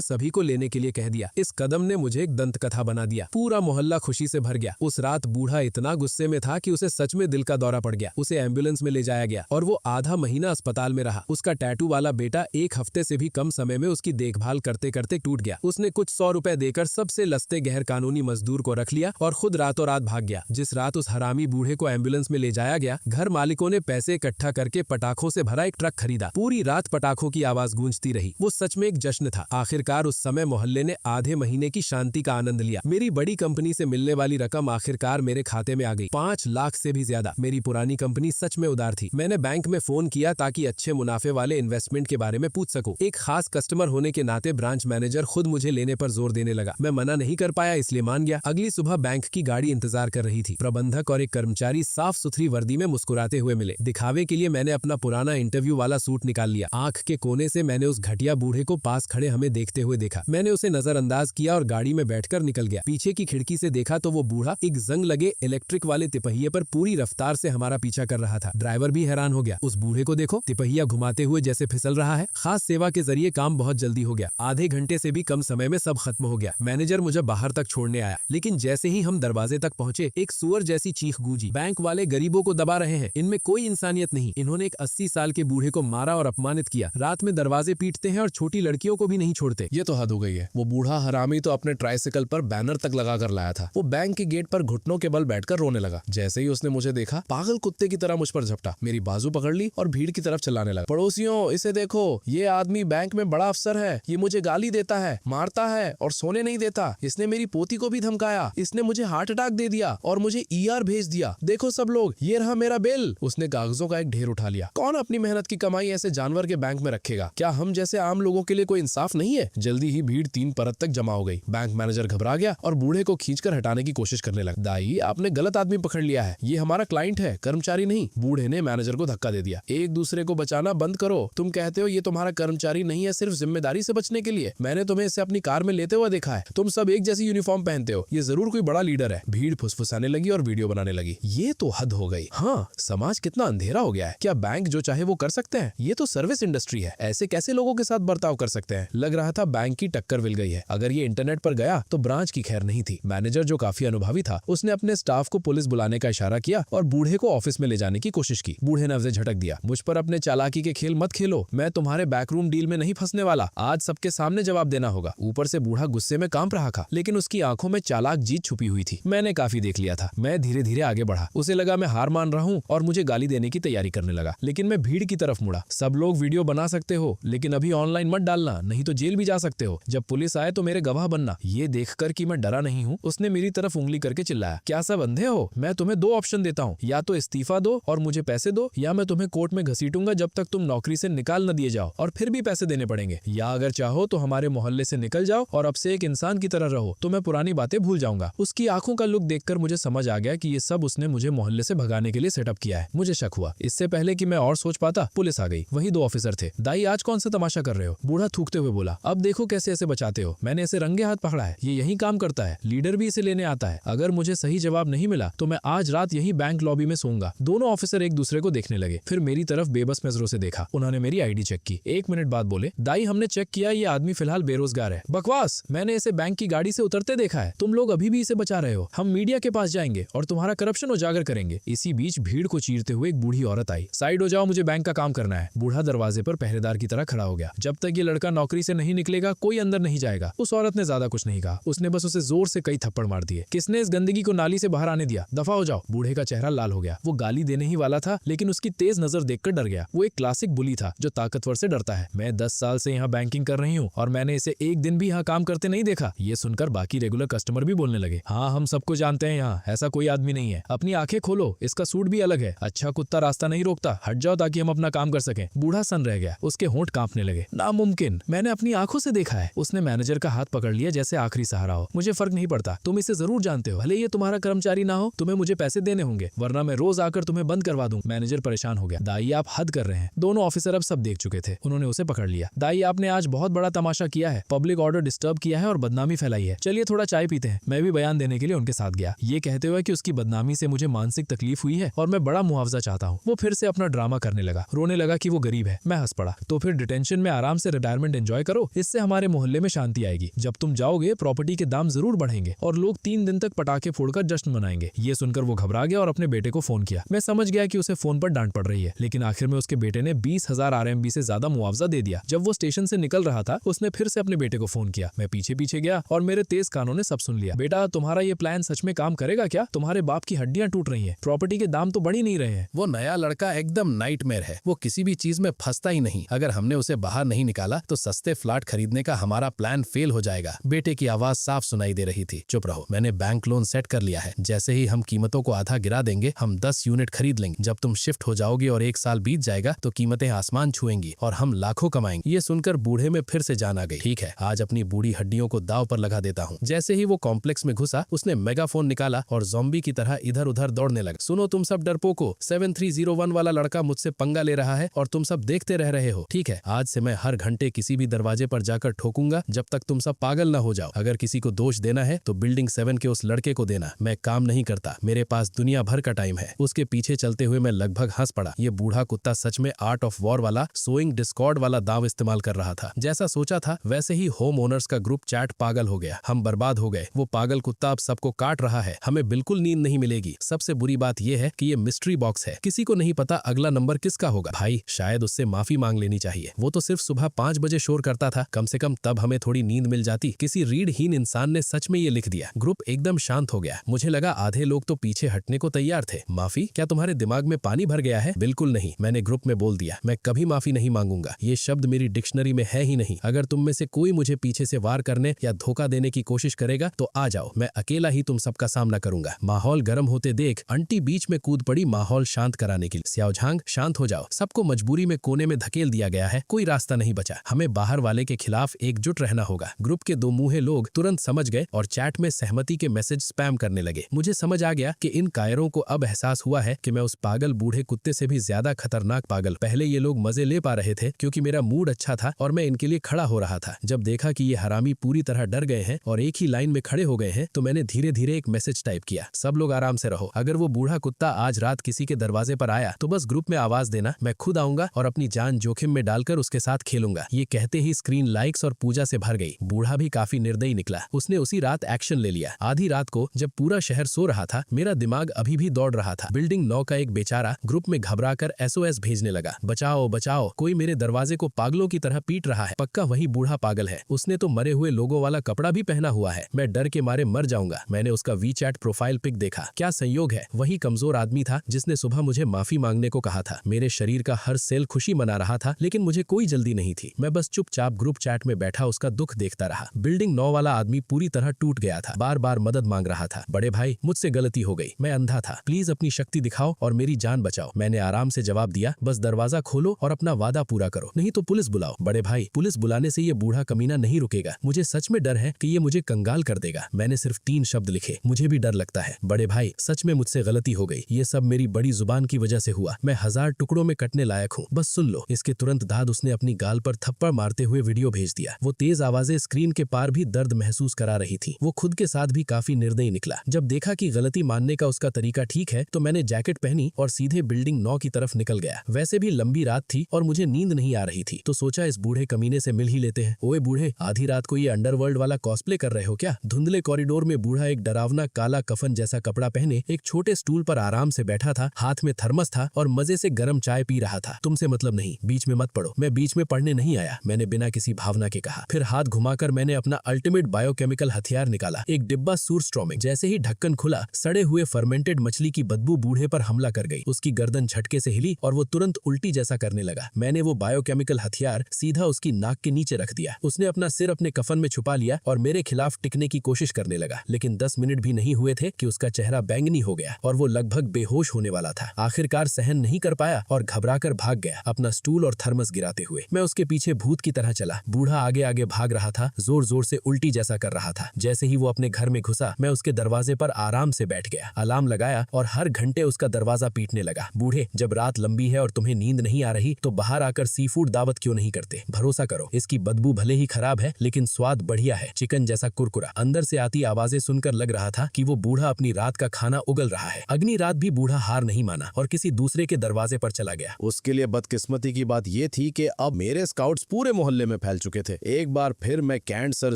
सभी को लेने के लिए कह दिया। इस कदम ने मुझे एक दंत कथा बना दिया। पूरा मोहल्ला खुशी से भर गया। उस रात बूढ़ा इतना गुस्से में था कि उसे सच में दिल का दौरा पड़ गया। उसे एम्बुलेंस में ले जाया गया और वो आधा महीना अस्पताल में रहा। उसका टैटू वाला बेटा 1 हफ्ते से भी कम समय में उसकी देखभाल करते करते टूट गया। उसने कुछ 100 रुपए देकर सबसे लसते गैर कानूनी मजदूर को रख लिया और खुद रातों रात भाग गया। जिस रात उस हरामी बूढ़े को एम्बुलेंस में ले जाया गया, घर मालिकों ने पैसे इकट्ठा करके पटाखों से भरा एक ट्रक खरीदा। पूरी रात पटाखों की आवाज गूंजती रही। वो सच में एक जश्न था। आखिरकार उस समय मोहल्ले ने आधे महीने की शांति का आनंद लिया। मेरी बड़ी कंपनी से मिलने वाली रकम आखिरकार मेरे खाते में आ गई, 5 लाख से भी ज्यादा। मेरी पुरानी कंपनी सच में उदार थी। मैंने बैंक में फोन किया ताकि अच्छे मुनाफे वाले इन्वेस्टमेंट के बारे में पूछ सकूं। एक खास कस्टमर होने के नाते ब्रांच मैनेजर खुद मुझे लेने पर जोर देने लगा। मैं मना नहीं कर पाया, इसलिए मान गया। अगली सुबह बैंक की गाड़ी इंतजार कर रही थी। प्रबंधक और एक कर्मचारी साफ सुथरी वर्दी में मुस्कुराते हुए मिले। दिखावे के लिए मैंने अपना पुराना इंटरव्यू वाला सूट निकाल लिया। आंख के कोने से मैंने उस घटिया बूढ़े को पास खड़े हमें देखते हुए देखा। मैंने उसे नजरअंदाज किया और गाड़ी में बैठकर निकल गया। पीछे की खिड़की से देखा तो वो बूढ़ा एक जंग लगे इलेक्ट्रिक वाले तिपहिये पर पूरी रफ्तार से हमारा पीछा कर रहा था। ड्राइवर भी हैरान हो गया। उस बूढ़े को देखो, तिपहिया घुमाते हुए जैसे फिसल रहा है। खास सेवा के जरिए काम बहुत जल्दी हो गया। आधे घंटे से भी कम समय में सब खत्म हो गया। मैनेजर मुझे बाहर तक छोड़ने आया, लेकिन जैसे ही हम दरवाजे तक पहुंचे, एक सुअर जैसी चीख गूंजी। बैंक वाले गरीबों को दबा रहे हैं, इनमें कोई इंसानियत नहीं। इन्होंने एक 80 साल के बूढ़े को मारा और अपमानित किया। रात में दरवाजे पीटते हैं और छोटी लड़कियों को भी नहीं छोड़ते। ये तो हद हो गई है। वो बूढ़ा हरामी तो अपने ट्राइसिकल पर बैनर तक लगा कर लाया था। वो बैंक के गेट पर घुटनों के बल बैठकर रोने लगा। जैसे ही उसने मुझे देखा, पागल कुत्ते की तरह मुझ पर झपटा, मेरी बाजू पकड़ ली और भीड़ की तरफ चलाने लगा। पड़ोसियों, इसे देखो, ये आदमी बैंक में बड़ा अफसर है। ये मुझे गाली देता है, मारता है और सोने नहीं देता। इसने मेरी पोती को भी धमकाया। इसने मुझे हार्ट अटैक दे दिया और मुझे ER भेज दिया। देखो सब लोग, ये रहा मेरा बिल। उसने कागजों का एक ढेर उठा लिया। कौन अपनी मेहनत की कमाई ऐसे जानवर के बैंक में रखेगा? क्या हम जैसे आम लोगों के लिए कोई इंसाफ नहीं है? जल्दी ही भीड़ 3 परत तक जमा हो गई। बैंक मैनेजर घबरा गया और बूढ़े को खींचकर हटाने की कोशिश करने लगा। दाई, आपने गलत आदमी पकड़ लिया है। ये हमारा क्लाइंट है, कर्मचारी नहीं। बूढ़े ने मैनेजर को धक्का दे दिया। एक दूसरे को बचाना बंद करो। तुम कहते हो ये तुम्हारा कर्मचारी नहीं है, सिर्फ जिम्मेदारी से बचने के लिए। मैंने तुम्हें इसे अपनी कार में लेते हुए देखा है। तुम सब एक जैसी यूनिफॉर्म पहनते हो। ये जरूर कोई बड़ा लीडर है। भीड़ फुसफुसाने लगी और वीडियो बनाने लगी। ये तो हद हो गई। हाँ, समाज कितना अंधेरा हो गया है। क्या बैंक जो चाहे वो कर सकते हैं? ये तो सर्विस इंडस्ट्री है। ऐसे कैसे लोगों के साथ बर्ताव कर सकते हैं? लग रहा था बैंक की टक्कर मिल गई है। अगर ये इंटरनेट पर गया तो ब्रांच की खैर नहीं थी। मैनेजर जो काफी अनुभवी था, उसने अपने स्टाफ को पुलिस बुलाने का इशारा किया और बूढ़े को ऑफिस में ले जाने की कोशिश की। बूढ़े ने उसे झटक दिया। मुझ पर अपने चालाकी के खेल मत खेलो। मैं तुम्हारे बैकरूम डील में नहीं फंसने वाला। आज सबके सामने जवाब देना होगा। ऊपर से बूढ़ा गुस्से में कांप रहा था, लेकिन उसकी आंखों में चालाक जीत छुपी हुई थी। मैंने काफी देख लिया था। मैं धीरे धीरे आगे बढ़ा। उसे लगा मैं हार मान रहा हूँ और मुझे गाली देने की तैयारी करने लगा। लेकिन मैं भीड़ की तरफ मुड़ा। सब लोग वीडियो बना सकते हो, लेकिन अभी ऑनलाइन मत डालना, नहीं तो जेल भी जा सकते हो। जब पुलिस आए तो मेरे गवाह बनना। ये देखकर कि मैं डरा नहीं हूँ, उसने मेरी तरफ उंगली करके चिल्लाया, क्या सब अंधे हो? मैं तुम्हें 2 ऑप्शन देता हूँ, या तो इस्तीफा दो और मुझे पैसे दो, या मैं तुम्हें कोर्ट में घसीटूंगा जब तक तुम नौकरी से निकाल न दिए जाओ, और फिर भी पैसे देने पड़ेंगे। या अगर चाहो तो हमारे मोहल्ले से निकल जाओ और अब से एक इंसान की तरह रहो, तो मैं पुरानी बातें भूल जाऊंगा। उसकी आंखों का लुक देखकर मुझे समझ आ गया कि ये सब उसने मुझे मोहल्ले से भगाने के लिए सेटअप किया है। मुझे शक हुआ। इससे पहले कि मैं और सोच पाता, पुलिस आ गई। वही 2 ऑफिसर थे। दाई, आज कौन सा तमाशा कर रहे हो? बूढ़ा थूकते हुए बोला। अब देखो कैसे ऐसे बचाते हो। मैंने इसे रंगे हाथ पकड़ा है। ये यही काम करता है। लीडर भी इसे लेने आता है। अगर मुझे सही जवाब नहीं मिला तो मैं आज रात यही बैंक लॉबी में सोऊंगा। दोनों ऑफिसर एक दूसरे को देखने लगे, फिर मेरी तरफ बेबस नजरों से देखा। उन्होंने मेरी आईडी चेक की। 1 मिनट बाद बोले, दाई, हमने चेक किया, ये आदमी फिलहाल बेरोजगार है। बकवास, मैंने इसे बैंक की गाड़ी से उतरते देखा है। तुम लोग अभी भी इसे बचा रहे हो। हम मीडिया के पास जाएंगे और तुम्हारा करप्शन उजागर करेंगे। इसी बीच भीड़ को चीरते हुए एक बूढ़ी औरत आई। साइड हो जाओ, मुझे बैंक का काम करना है। बूढ़ा दरवाजे पर पहरेदार की तरह खड़ा हो गया। जब तक ये लड़का नौकरी से नहीं निकलेगा कोई अंदर नहीं जाएगा। उस औरत ने ज्यादा कुछ नहीं कहा। उसने बस उसे जोर से कई थप्पड़ मार दिए। किसने इस गंदगी को नाली से बाहर आने दिया? दफा हो जाओ। बूढ़े का चेहरा लाल हो गया। वो गाली देने ही वाला था, लेकिन उसकी तेज नजर देखकर डर गया। वो एक क्लासिक बुली था जो ताकतवर से डरता है। मैं 10 साल से यहाँ बैंकिंग कर रही हूँ और मैंने इसे एक दिन भी यहाँ काम करते नहीं देखा। ये सुनकर बाकी रेगुलर कस्टमर भी बोलने लगे, हाँ, हम सबको जानते हैं, यहाँ ऐसा कोई आदमी नहीं है। अपनी आंखें खोलो, इसका सूट भी अलग है। अच्छा कुत्ता रास्ता नहीं रोकता, हट जाओ ताकि हम अपना काम कर सकें। बूढ़ा सन रह गया। उसके होंठ कांपने लगे। नामुमकिन, मैंने अपनी आंखों से देखा है। उसने मैनेजर का हाथ पकड़ लिया जैसे आखिरी सहारा हो। मुझे फर्क नहीं पड़ता, तुम इसे जरूर जानते हो। भले ये तुम्हारा कर्मचारी ना हो, तुम्हें मुझे पैसे देने होंगे, वरना मैं रोज आकर तुम्हें बंद करवा दूं। मैनेजर परेशान हो गया। दाई, आप हद कर रहे हैं। दोनों ऑफिसर अब सब देख चुके थे। उन्होंने उसे पकड़ लिया। दाई, आपने आज बहुत बड़ा तमाशा किया है, पब्लिक ऑर्डर डिस्टर्ब किया है और बदनामी फैलाई है। चलिए थोड़ा चाय पीते हैं। मैं भी बयान देने के लिए उनके साथ गया, ये कहते हुए कि उसकी बदनामी से मुझे मानसिक तकलीफ हुई है और मैं बड़ा मुआवजा चाहता हूँ। वो फिर से अपना ड्रामा करने लगा, रोने लगा कि वो गरीब है। मैं हंस पड़ा। तो फिर डिटेंशन में आराम से रिटायरमेंट एंजॉय करो, इससे हमारे मोहल्ले में शांति आएगी। जब तुम जाओगे प्रॉपर्टी के दाम जरूर बढ़ेंगे और लोग 3 दिन तक पटाखे फोड़कर जश्न मनाएंगे। ये सुनकर वो घबरा गया और अपने बेटे को फोन किया। मैं समझ गया कि उसे फोन पर डांट पड़ रही है, लेकिन आखिर में उसके बेटे ने 20,000 RMB से ज्यादा मुआवजा दे दिया। जब वो स्टेशन से निकल रहा था उसने फिर से अपने बेटे को फोन किया। मैं पीछे पीछे गया और मेरे तेज कानों ने सब सुन लिया। बेटा, तुम्हारा ये प्लान सच में काम करेगा क्या? तुम्हारे बाप की हड्डियां टूट रही हैं, प्रॉपर्टी के दाम तो बढ़ ही नहीं रहे हैं। वो नया लड़का एकदम नाइटमेयर है, वो किसी भी चीज में फंसता ही नहीं। अगर हमने उसे बाहर नहीं निकाला तो सस्ते फ्लैट खरीदने का हमारा प्लान फेल हो जाएगा। बेटे की आवाज साफ सुनाई दे रही थी। चुप रहो, मैंने बैंक लोन सेट कर लिया है। जैसे ही हम कीमतों को आधा गिरा देंगे, हम 10 यूनिट खरीद लेंगे। जब तुम शिफ्ट हो जाओगे और 1 साल बीत जाएगा तो कीमतें आसमान छुएंगी और हम लाखों कमाएंगे। ये सुनकर बूढ़े में फिर से जान आ गई। ठीक है, आज अपनी बूढ़ी हड्डियों को दाव पर लगा देता हूँ। जैसे ही वो कॉम्प्लेक्स में घुसा उसने मेगाफोन निकाला और ज़ॉम्बी की तरह इधर उधर दौड़ने लगा। सुनो तुम सब डरपोको, 7301 वाला लड़का मुझसे पंगा ले रहा है और तुम सब देखते रह रहे हो। ठीक है, आज से मैं हर घंटे किसी भी दरवाजे पर जाकर ठोकूंगा जब तक तुम सब पागल न हो जाओ। अगर किसी को दोष देना है तो बिल्डिंग 7 के उस लड़के को देना। मैं काम नहीं करता, मेरे पास दुनिया भर का टाइम है। उसके पीछे चलते हुए मैं लगभग हंस पड़ा। ये बूढ़ा कुत्ता सच में आर्ट ऑफ वॉर वाला सोइंग डिस्कॉर्ड वाला दांव इस्तेमाल कर रहा था। जैसा सोचा था वैसे ही होम ओनर्स का ग्रुप चैट पागल हो गया। हम बर्बाद हो गए। वो पागल कुत्ता अब सबको काट रहा है। हमें बिल्कुल नींद नहीं मिलेगी। सबसे बुरी बात यह है कि ये मिस्ट्री बॉक्स है, किसी को नहीं पता अगला नंबर किसका होगा। भाई, शायद उससे माफी मांग लेनी चाहिए। वो तो सिर्फ सुबह 5 बजे शोर करता था, कम से कम तब हमें थोड़ी नींद मिल जाती। किसी रीढ़हीन इंसान ने सच में ये लिख दिया। ग्रुप एकदम शांत हो गया। मुझे लगा आधे लोग तो पीछे हटने को तैयार थे। माफी? क्या तुम्हारे दिमाग में पानी भर गया है? बिल्कुल नहीं, मैंने ग्रुप में बोल दिया। मैं कभी माफी नहीं मांगूंगा, ये शब्द मेरी डिक्शनरी में है ही नहीं। अगर तुम में से कोई मुझे पीछे से वार करने या धोखा देने की कोशिश करेगा तो आ जाओ, मैं अकेला ही तुम सबका सामना करूंगा। माहौल गर्म होते देख आंटी बीच में कूद पड़ी माहौल शांत कराने के लिए। स्याओझांग, शांत हो जाओ। सबको मजबूरी में कोने में धकेल दिया गया है, कोई रास्ता नहीं बचा। हमें बाहर वाले के खिलाफ एकजुट रहना होगा। ग्रुप के 2 मुंहे लोग तुरंत समझ गए और चैट में सहमति के मैसेज स्पैम करने लगे। मुझे समझ आ गया कि इन कायरों को अब एहसास हुआ है कि मैं उस पागल बूढ़े कुत्ते से भी ज्यादा खतरनाक पागल। पहले ये लोग मजे ले पा रहे थे क्योंकि मेरा मूड अच्छा था और मैं इनके लिए खड़ा हो रहा था। जब देखा कि ये हरामी पूरी तरह डर गए हैं और एक ही लाइन में खड़े हो गए हैं तो मैंने धीरे धीरे एक मैसेज टाइप किया। सब लोग आराम से रहो। अगर वो बूढ़ा कुत्ता आज रात किसी के दरवाजे पर आया तो बस ग्रुप में आवाज देना, मैं खुद आऊंगा और अपनी जान जोखिम में डालकर उसके साथ खेलूंगा। ये कहते ही स्क्रीन लाइक्स और पूजा से भर गई। बूढ़ा भी काफी निर्दयी निकला। उसने उसी रात एक्शन ले लिया। आधी रात को जब पूरा शहर सो रहा था, मेरा दिमाग अभी भी दौड़ रहा था। बिल्डिंग 9 का एक बेचारा ग्रुप में घबराकर SOS भेजने लगा। बचाओ बचाओ, कोई मेरे दरवाजे को पागलों की तरह पीट रहा है। पक्का वही बूढ़ा पागल है, उसने तो मरे हुए लोगों वाला कपड़ा भी पहना हुआ है। मैं डर के मारे मर जाऊंगा। मैंने उसका WeChat प्रोफाइल पिक देखा। क्या संयोग है, वही कमजोर आदमी था जिसने सुबह मुझे माफी मांगने को कहा था। मेरे शरीर का हर सेल खुशी मना रहा था, लेकिन मुझे कोई जल्दी नहीं थी। मैं बस चुपचाप ग्रुप चैट में बैठा उसका दुख देखता रहा। बिल्डिंग 9 वाला आदमी पूरी तरह टूट गया था, बार बार मदद मांग रहा था। बड़े भाई, मुझसे गलती हो गई, मैं अंधा था, प्लीज अपनी शक्ति दिखाओ और मेरी जान बचाओ। मैंने आराम से जवाब दिया, बस दरवाजा खोलो और अपना वादा पूरा करो, नहीं तो पुलिस बुलाओ। बड़े भाई, पुलिस बुलाने से ये बूढ़ा कमीना नहीं रुकेगा। मुझे सच में डर है कि ये मुझे कंगाल कर देगा। मैंने सिर्फ 3 शब्द लिखे, मुझे भी डर लगता है। बड़े भाई, सच में मुझसे गलती हो गई। ये सब मेरी बड़ी जुबान की वजह से हुआ। मैं 1000 टुकड़ों में कटने लायक हूँ, बस सुन लो। इसके तुरंत बाद उसने अपनी गाल पर थप्पड़ मारते हुए वीडियो भेज दिया। वो तेज आवाजें स्क्रीन के पार भी दर्द महसूस करा रही थी। वो खुद के साथ भी काफी निर्दयी निकला। जब देखा कि गलती मानने का उसका तरीका ठीक है तो मैंने जैकेट पहनी और सीधे बिल्डिंग 9 की तरफ निकल गया। वैसे भी लंबी रात थी और मुझे नींद नहीं आ रही थी, तो सोचा इस बूढ़े कमीने से मिल ही लेते हैं। ओए बूढ़े, आधी रात को ये अंडरवर्ल्ड वाला कॉस्प्ले कर रहे हो क्या? धुंधले कॉरिडोर में बूढ़ा एक डरावना काला कफन जैसा कपड़ा पहने एक छोटे स्टूल पर आराम से बैठा था। हाथ में थर्मस था और मजे से गर्म चाय पी रहा था। तुमसे मतलब नहीं, बीच में मत पड़ो। मैं बीच में पढ़ने नहीं आया, मैंने बिना किसी भावना के कहा। फिर हाथ घुमाकर मैंने अपना अल्टीमेट बायोकेमिकल हथियार निकाला, एक डिब्बा सूरस्ट्रोमिक। जैसे ही ढक्कन खुला, सड़े हुए फर्मेंटेड मछली की बदबू बूढ़े पर हमला कर गई। उसकी गर्दन झटके से हिली और वो तुरंत उल्टी जैसा करने लगा। मैंने वो बायोकेमिकल हथियार सीधा उसकी नाक के नीचे रख दिया। उसने अपना सिर अपने कफन में छुपा लिया और मेरे खिलाफ टिकने की कोशिश करने लगा। लेकिन 10 मिनट भी नहीं हुए थे कि उसका चेहरा बैंगनी हो गया और वो लगभग बेहोश होने वाला था। आखिरकार सहन नहीं कर पाया और घबराकर भाग गया, अपना स्टूल और थर्मस गिराते हुए। मैं उसके पीछे भूत की तरह चला। बूढ़ा आगे आगे भाग रहा था, जोर जोर से उल्टी जैसा कर रहा था। जैसे ही वो अपने घर में घुसा, मैं उसके दरवाजे पर आराम से बैठ गया, अलार्म लगाया और हर घंटे उसका दरवाजा पीटने लगा। बूढ़े, जब रात लंबी है और तुम्हें नींद नहीं आ रही तो बाहर आकर सी फूड दावत क्यों नहीं करते? भरोसा करो, इसकी बदबू भले ही खराब है लेकिन स्वाद बढ़िया है, चिकन जैसा कुरकुरा। अंदर से आती आवाजें सुनकर लग रहा था कि वो बूढ़ा अपनी रात का खाना उगल रहा है। अगली रात भी बूढ़ा हार नहीं माना और किसी दूसरे के दरवाजे पर चला गया। उसके लिए बदकिस्मती की बात बात ये थी कि अब मेरे स्काउट्स पूरे मोहल्ले में फैल चुके थे। एक बार फिर मैं कैंट सर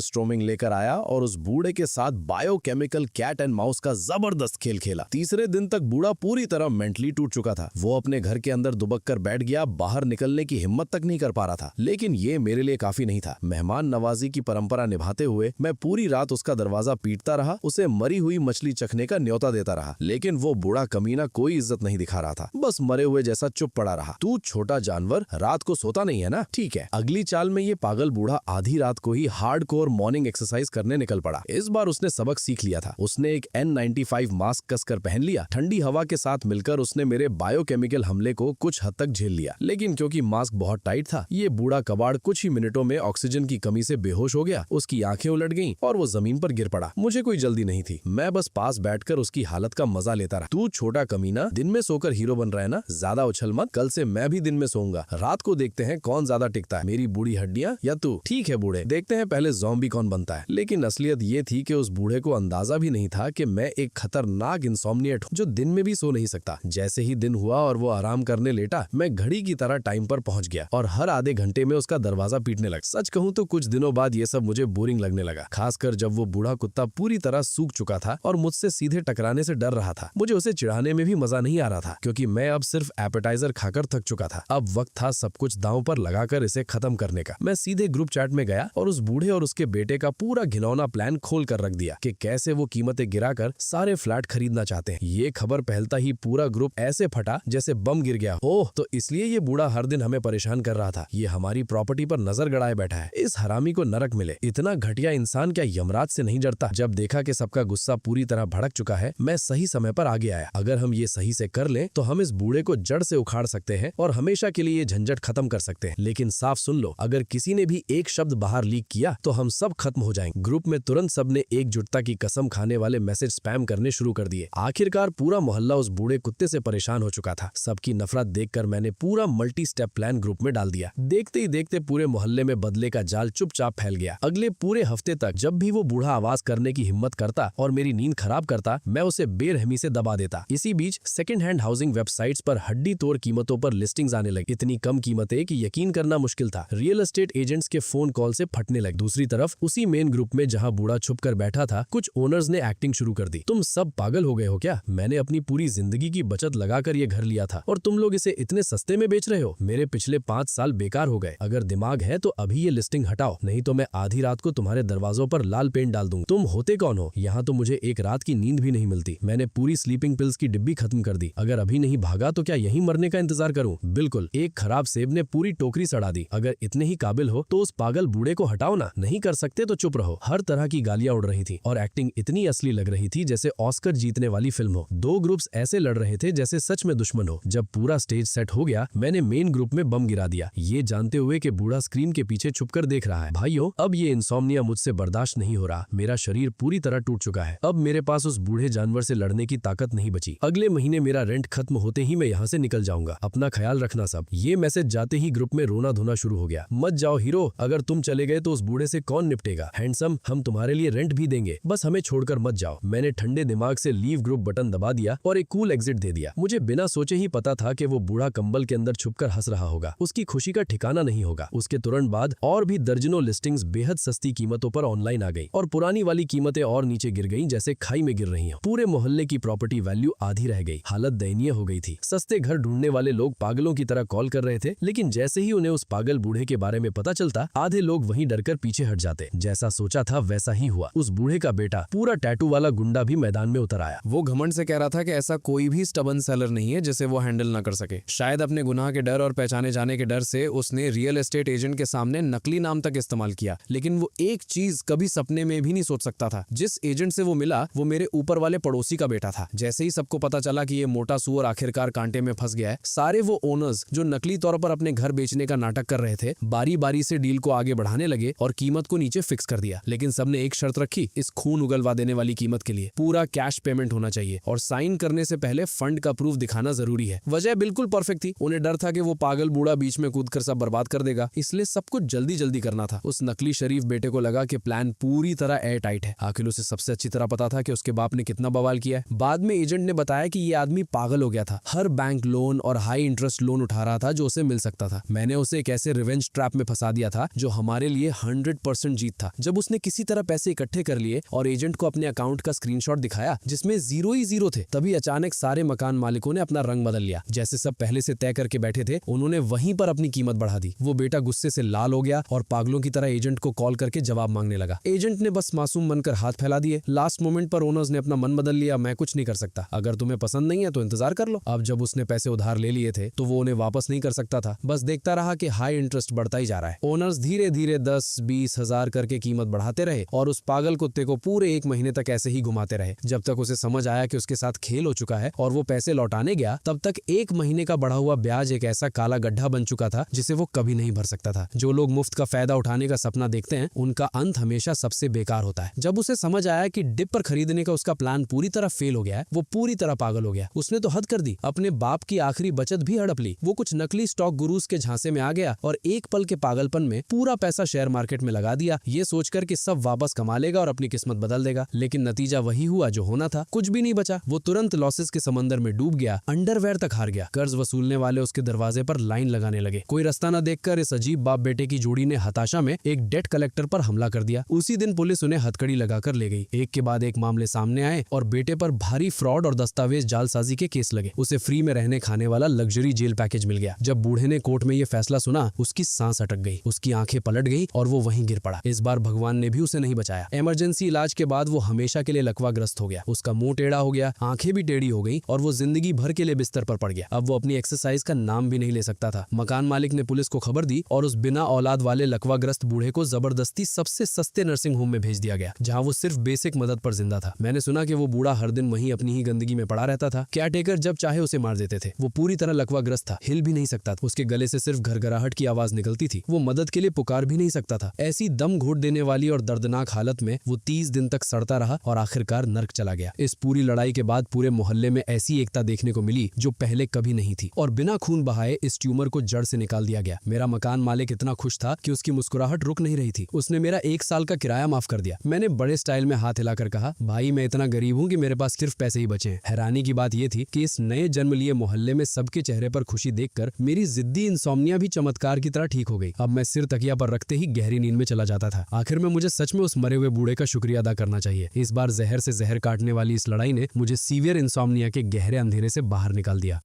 स्ट्रोमिंग लेकर आया और उस बूढ़े के साथ बायोकेमिकल कैट एंड माउस का जबरदस्त खेल खेला। तीसरे दिन तक बूढ़ा पूरी तरह मेंटली टूट चुका था। वो अपने घर के अंदर दुबक कर बैठ गया, बाहर निकलने की हिम्मत तक नहीं कर पा रहा था। लेकिन ये मेरे लिए काफी नहीं था। मेहमान नवाजी की परंपरा निभाते हुए मैं पूरी रात उसका दरवाजा पीटता रहा, उसे मरी हुई मछली चखने का न्योता देता रहा। लेकिन वो बूढ़ा कमीना कोई इज्जत नहीं दिखा रहा था, बस मरे हुए जैसा चुप पड़ा रहा। तू छोटा जानवर रात को सोता नहीं है ना, ठीक है। अगली चाल में ये पागल बूढ़ा आधी रात को ही हार्डकोर मॉर्निंग एक्सरसाइज करने निकल पड़ा। इस बार उसने सबक सीख लिया था। उसने एक N95 मास्क कसकर पहन लिया। ठंडी हवा के साथ मिलकर उसने मेरे बायोकेमिकल हमले को कुछ हद तक झेल लिया। लेकिन क्योंकि मास्क बहुत टाइट था, ये बूढ़ा कबाड़ कुछ ही मिनटों में ऑक्सीजन की कमी से बेहोश हो गया। उसकी आंखें उलट गईं और वो जमीन पर गिर पड़ा। मुझे कोई जल्दी नहीं थी, मैं बस पास बैठकर उसकी हालत का मजा लेता रहा। तू छोटा कमीना दिन में सोकर हीरो बन रहा है ना, ज्यादा उछल मत। कल से मैं भी दिन में सोऊंगा। रात को देखते हैं कौन ज्यादा टिकता है, मेरी बूढ़ी हड्डियां या तू। ठीक है बूढ़े, देखते हैं पहले ज़ॉम्बी कौन बनता है। लेकिन असलियत ये थी कि उस बूढ़े को अंदाजा भी नहीं था कि मैं एक खतरनाक इंसोम्निएट हूँ जो दिन में भी सो नहीं सकता। जैसे ही दिन हुआ और वो आराम करने लेटा, मैं घड़ी की तरह टाइम पर पहुंच गया और हर आधे घंटे में उसका दरवाजा पीटने लगा। सच कहूँ तो कुछ दिनों बाद ये सब मुझे बोरिंग लगने लगा, खासकर जब वो बूढ़ा कुत्ता पूरी तरह सूख चुका था और मुझसे सीधे टकराने से डर रहा था। मुझे उसे चिढ़ाने में भी मजा नहीं आ रहा था, क्योंकि मैं अब सिर्फ एपेटाइजर खाकर थक चुका था। अब वक्त था सब कुछ दांव पर लगाकर इसे खत्म करने का। मैं सीधे ग्रुप चैट में गया और उस बूढ़े और उसके बेटे का पूरा घिनौना प्लान खोल कर रख दिया कि कैसे वो कीमतें गिराकर सारे फ्लैट खरीदना चाहते हैं। ये खबर फैलता ही पूरा ग्रुप ऐसे फटा जैसे बम गिर गया। ओह, तो इसलिए ये बूढ़ा हर दिन हमें परेशान कर रहा था। ये हमारी प्रॉपर्टी पर नजर गड़ाए बैठा है। इस हरामी को नरक मिले। इतना घटिया इंसान क्या यमराज से नहीं डरता? जब देखा कि सबका गुस्सा पूरी तरह भड़क चुका है, मैं सही समय पर आगे आया। अगर हम ये सही से कर लें तो हम इस बूढ़े को जड़ से उखाड़ सकते हैं और हमेशा के लिए ये झंझट खत्म कर सकते हैं। लेकिन साफ सुन लो, अगर किसी ने भी एक शब्द बाहर लीक किया तो हम सब खत्म हो जाएंगे। ग्रुप में तुरंत सबने एकजुटता की कसम खाने वाले मैसेज स्पैम करने शुरू कर दिए। आखिरकार पूरा मोहल्ला उस बूढ़े कुत्ते से परेशान हो चुका था। सबकी नफरत देखकर मैंने पूरा मल्टी स्टेप प्लान ग्रुप में डाल दिया। देखते ही देखते पूरे मोहल्ले में बदले का जाल चुपचाप फैल गया। अगले पूरे हफ्ते तक जब भी वो बूढ़ा आवाज करने की हिम्मत करता और मेरी नींद खराब करता, मैं उसे बेरहमी से दबा देता। इसी बीच सेकंड हैंड हाउसिंग वेबसाइट्स पर हड्डी तोड़ कीमतों पर लिस्टिंग्स आने लगी। इतनी कम कीमतें कि यकीन करना मुश्किल था। रियल एस्टेट एजेंट्स के फोन कॉल से फटने लगे। दूसरी तरफ उसी मेन ग्रुप में जहां बूढ़ा छुप कर बैठा था, कुछ ओनर्स ने एक्टिंग शुरू कर दी। तुम सब पागल हो गए हो क्या? मैंने अपनी पूरी जिंदगी की बचत लगाकर ये घर लिया था और तुम लोग इसे इतने सस्ते में बेच रहे हो। मेरे पिछले 5 साल बेकार हो गए। अगर दिमाग है तो अभी ये लिस्टिंग हटाओ, नहीं तो मैं आधी रात को तुम्हारे दरवाजों पर लाल पेंट डाल दूंगा। तुम होते कौन हो? यहाँ तो मुझे एक रात की नींद भी नहीं मिलती। मैंने पूरी स्लीपिंग पिल्स की डिब्बी खत्म कर दी। अगर अभी नहीं भागा तो क्या यहीं मरने का इंतजार करूं? बिल्कुल, एक खराब सेब ने पूरी टोकरी सड़ा दी। अगर इतने ही काबिल हो तो उस पागल बूढ़े को हटाओ ना। नहीं कर सकते तो चुप रहो। हर तरह की गालियां उड़ रही थी और एक्टिंग इतनी असली लग रही थी जैसे ऑस्कर जीतने वाली फिल्म हो। 2 ग्रुप्स ऐसे लड़ रहे थे जैसे सच में दुश्मन हो। जब पूरा स्टेज सेट हो गया, मैंने मेन ग्रुप में बम गिरा दिया, ये जानते हुए कि बूढ़ा स्क्रीन के पीछे छुपकर देख रहा है। भाइयों, अब ये इंसोम्निया मुझसे बर्दाश्त नहीं हो रहा। मेरा शरीर पूरी तरह टूट चुका है। अब मेरे पास उस बूढ़े जानवर से लड़ने की ताकत नहीं बची। अगले महीने मेरा रेंट खत्म होते ही मैं यहाँ से निकल जाऊंगा। अपना ख्याल रखना सब। ये मैसेज जाते ही ग्रुप में रोना धोना शुरू हो गया। मत जाओ हीरो, अगर तुम चले गए तो उस बूढ़े से कौन निपटेगा? हैंडसम, हम तुम्हारे लिए रेंट भी देंगे, बस हमें छोड़कर मत जाओ। मैंने ठंडे दिमाग से लीव ग्रुप बटन दबा दिया और एक कूल एग्जिट दे दिया। मुझे बिना सोचे ही पता था कि वो बूढ़ा कंबल के अंदर छुपकर हंस रहा होगा। उसकी खुशी का ठिकाना नहीं होगा। उसके तुरंत बाद और भी दर्जनों लिस्टिंग्स बेहद सस्ती कीमतों पर ऑनलाइन आ गई और पुरानी वाली कीमतें और नीचे गिर गईं जैसे खाई में गिर रही हैं। पूरे मोहल्ले की प्रॉपर्टी वैल्यू आधी रह गई। हालत दयनीय हो गई थी। सस्ते घर ढूंढने वाले लोग पागलों की तरह कॉल कर रहे थे, लेकिन जैसे ही उन्हें उस पागल बूढ़े के बारे में पता चलता, आधे लोग वहीं डरकर पीछे हट जाते। जैसा सोचा था वैसा ही हुआ। उस बूढ़े का बेटा, पूरा टैटू वाला गुंडा भी मैदान में उतर आया। वो घमंड से कह रहा था कि ऐसा कोई भी स्टबन सेलर नहीं है जिसे वो हैंडल ना कर सके। शायद अपने गुनाह के डर और पहचाने जाने के डर से उसने रियल एस्टेट एजेंट के सामने नकली नाम तक इस्तेमाल किया। लेकिन वो एक चीज कभी सपने में भी नहीं सोच सकता था, जिस एजेंट से वो मिला वो मेरे ऊपर वाले पड़ोसी का बेटा था। जैसे ही सबको पता चला कि ये मोटा सुअर आखिरकार कांटे में फंस गया है, सारे वो ओनर्स जो नकली तौर पर अपने घर बेचने का नाटक कर रहे थे, बारी बारी से डील को आगे बढ़ाने लगे और कीमत को नीचे फिक्स कर दिया। लेकिन सबने एक शर्त रखी, इस खून उगलवा देने वाली कीमत के लिए पूरा कैश पेमेंट होना चाहिए और साइन करने से पहले फंड का प्रूफ दिखाना जरूरी है। वजह बिल्कुल परफेक्ट थी। उन्हें डर था कि वो पागल बूढ़ा बीच में कूदकर सब बर्बाद कर देगा, इसलिए सब कुछ जल्दी जल्दी करना था। उस नकली शरीफ बेटे को लगा कि प्लान पूरी तरह एयर टाइट है। आखिर उसे सबसे अच्छी तरह पता था कि उसके बाप ने कितना बवाल किया है। बाद में एजेंट ने बताया कि ये आदमी पागल हो गया था। हर बैंक लोन और हाई इंटरेस्ट लोन उठा रहा था जो उसे मिल सकता था। मैंने उसे एक ऐसे रिवेंज ट्रैप में फंसा दिया था जो हमारे लिए 100% जीत था। जब उसने किसी तरह पैसे इकट्ठे कर लिए और एजेंट को अपने अकाउंट का स्क्रीनशॉट दिखाया जिसमें 0 ही 0 थे, तभी अचानक सारे मकान मालिकों ने अपना रंग बदल लिया। जैसे सब पहले से तय करके बैठे थे, उन्होंने वहीं पर अपनी कीमत बढ़ा दी। वो बेटा गुस्से से लाल हो गया और पागलों की तरह एजेंट को कॉल करके जवाब मांगने लगा। एजेंट ने बस मासूम बनकर हाथ फैला दिए। लास्ट मोमेंट पर ओनर्स ने अपना मन बदल लिया। मैं कुछ नहीं कर सकता, अगर तुम्हें पसंद नहीं है तो इंतजार कर लो। अब जब उसने पैसे उधार ले लिए थे तो वो उन्हें वापस नहीं कर सकता था, बस देखता रहा कि हाई इंटरेस्ट बढ़ता ही जा रहा है। ओनर्स धीरे धीरे 10-20 हजार करके कीमत बढ़ाते रहे और उस पागल कुत्ते को पूरे 1 महीने तक ऐसे ही घुमाते रहे, जब तक उसे समझ आया कि उसके साथ खेल हो चुका है और वो पैसे लौटाने गया। तब तक 1 महीने का बढ़ा हुआ ब्याज एक ऐसा काला गड्ढा बन चुका था जिसे वो कभी नहीं भर सकता था। जो लोग मुफ्त का फायदा उठाने का सपना देखते हैं, उनका अंत हमेशा सबसे बेकार होता है। जब उसे समझ आया कि डिप पर खरीदने का उसका प्लान पूरी तरह फेल हो गया है, वो पूरी तरह पागल हो गया। उसने तो हद कर दी, अपने बाप की आखिरी बचत भी हड़प ली। वो कुछ नकली स्टॉक गुरूज के झांसे में आ गया और एक पल के पागलपन में पूरा पैसा शेयर मार्केट में लगा दिया, ये सोचकर कि सब वापस कमा लेगा और अपनी किस्मत बदल देगा। लेकिन नतीजा वही हुआ जो होना था, कुछ भी नहीं बचा। वो तुरंत लॉसेस के समंदर में डूब गया, अंडरवेयर तक हार गया। कर्ज वसूलने वाले उसके दरवाजे पर लाइन लगाने लगे। कोई रास्ता न देखकर इस अजीब बाप बेटे की जोड़ी ने हताशा में एक डेट कलेक्टर पर हमला कर दिया। उसी दिन पुलिस उन्हें हथकड़ी लगाकर ले गई। एक के बाद एक मामले सामने आए और बेटे पर भारी फ्रॉड और दस्तावेज जालसाजी के केस लगे। उसे फ्री में रहने खाने वाला लग्जरी जेल पैकेज मिल गया। जब बूढ़े ने कोर्ट में ये फैसला सुना, उसकी सांस अटक गई, उसकी आंखें पलट गई और वो वहीं गिर पड़ा। इस बार भगवान ने भी उसे नहीं बचाया। इमरजेंसी इलाज के बाद वो हमेशा के लिए लकवाग्रस्त हो गया। उसका मुंह टेढ़ा हो गया, आंखें भी टेढ़ी हो गई और वो जिंदगी भर के लिए बिस्तर पर पड़ गया। अब वो अपनी एक्सरसाइज का नाम भी नहीं ले सकता था। मकान मालिक ने पुलिस को खबर दी और उस बिना औलाद वाले लकवाग्रस्त बूढ़े को जबरदस्ती सबसे सस्ते नर्सिंग होम में भेज दिया गया, जहां वो सिर्फ बेसिक मदद पर जिंदा था। मैंने सुना कि वो बूढ़ा हर दिन वहीं अपनी ही गंदगी में पड़ा रहता था। केयरटेकर जब चाहे उसे मार देते थे। वो पूरी तरह लकवाग्रस्त था, हिल भी नहीं सकता था। उसके गले से सिर्फ घरघराहट की आवाज निकलती थी। वो मदद के लिए पुकार भी नहीं सकता था। ऐसी दम घोट देने वाली और दर्दनाक हालत में वो 30 दिन तक सड़ता रहा और आखिरकार नर्क चला गया। इस पूरी लड़ाई के बाद पूरे मोहल्ले में ऐसी एकता देखने को मिली जो पहले कभी नहीं थी और बिना खून बहाए इस ट्यूमर को जड़ से निकाल दिया गया। मेरा मकान मालिक इतना खुश था कि उसकी मुस्कुराहट रुक नहीं रही थी। उसने मेरा 1 साल का किराया माफ कर दिया। मैंने बड़े स्टाइल में हाथ हिलाकर कहा, भाई मैं इतना गरीब हूँ कि मेरे पास सिर्फ पैसे ही बचे हैं। हैरानी की बात यह थी कि इस नए जन्म लिए मोहल्ले में सबके चेहरे पर खुशी देखकर मेरी जिद्दी इंसोम्निया भी चमत्कार की तरह ठीक हो गई। अब मैं सिर तकिया पर रखते ही गहरी नींद में चला जाता था। आखिर में मुझे सच में उस मरे हुए बूढ़े का शुक्रिया अदा करना चाहिए। इस बार जहर से जहर काटने वाली इस लड़ाई ने मुझे सीवियर इंसोम्निया के गहरे अंधेरे से बाहर निकाल दिया।